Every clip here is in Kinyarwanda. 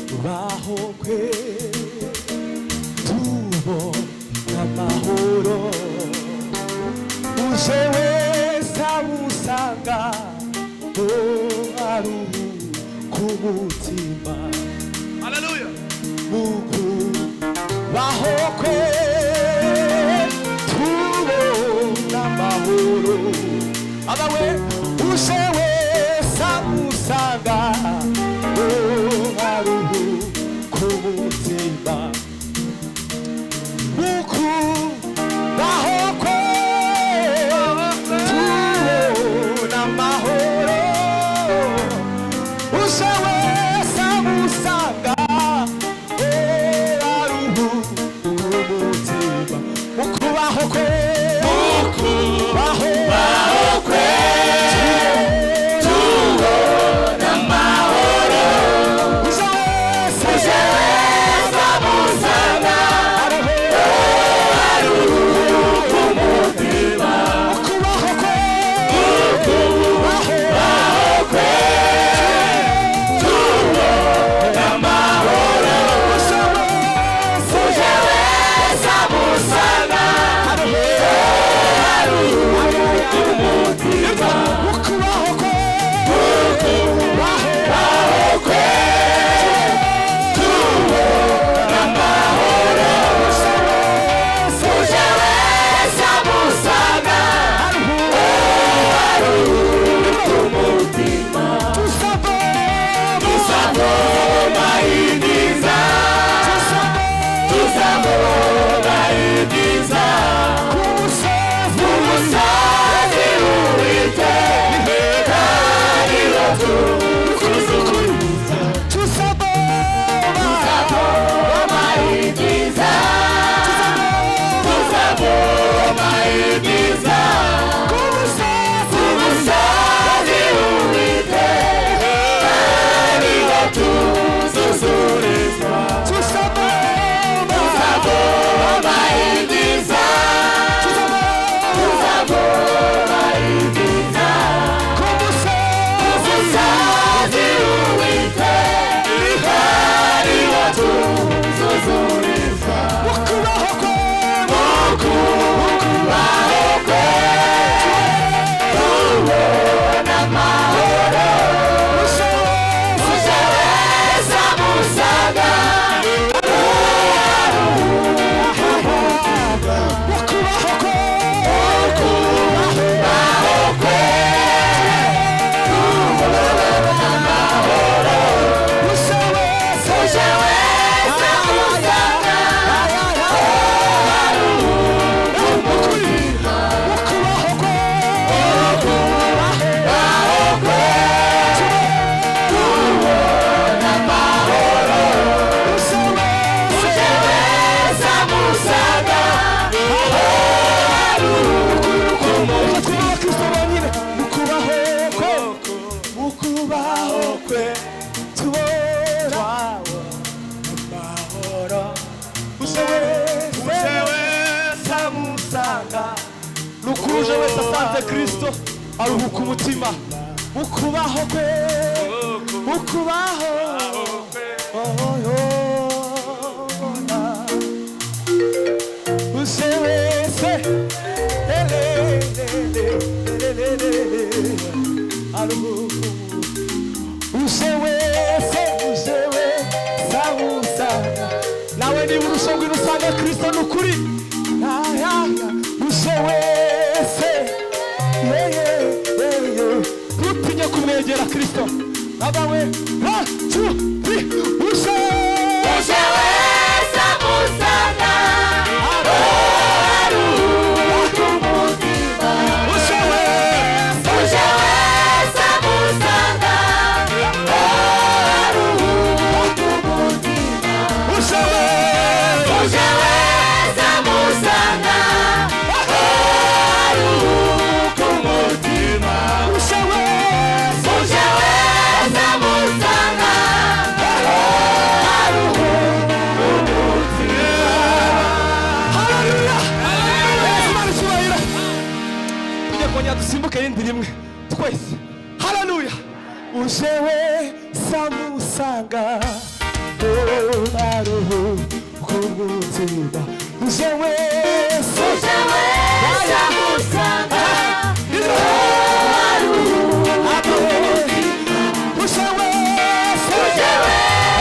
kubaho kwe tubona amahoro uje wese amusanga aruhuka umutima. Haleluya. Mukubaho kwe tubona amahoro abawe uje wese amusanga aruhuka umutima. Mukubaho kwe tubona amahoro uje wese amusanga mukubaho kwe tubona amahoro uje wese amusanga aruhuka umutima. mukubaho kwe tubona amahoro uje wese amusanga aruhuka umutima. mukubaho kwe tubona amahoro uje wese amusanga aruhuka umutima. tuzavoma ibyiza ku musozi w'Uwiteka niho tuzuriza. tuzavoma ibyiza ku musozi w'Uwiteka niho tuzuzurizwa. tuzavoma ibyiza ku musozi w'Uwiteka niho tuzuzurizwa. mukubaho kwe tubona amahoro uje wese amusanga mukubaho kwe tubona amahoro uje wese amusanga aruhuka umutima. mukubaho kwe tubona amahoro uje wese amusanga aruhuka umutima. mukubaho kwe tubona amahoro uje wese amusanga. nukuje wese asanze Kristo aruhuka umutima. mukubaho kwe mukubaho uje wese aruhuka uje wese amusanga. nawe niba urusha ngwino usange Kristo nukuri. uje wese ntutinye kumwegera Kristo. abawe uje wese amusanga aruhuka umutima. uje wese amusanga aruhuka umutima. uje wese amusanga aruhuka umutima. uje wese amusanga usanga aruhuka umutima. Uje wese amusanga aruhuka umutima. Uje wese amusanga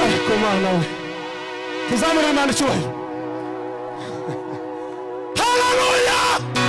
ariko Mana we tuzamure Imana icyubahiro. Haleluya.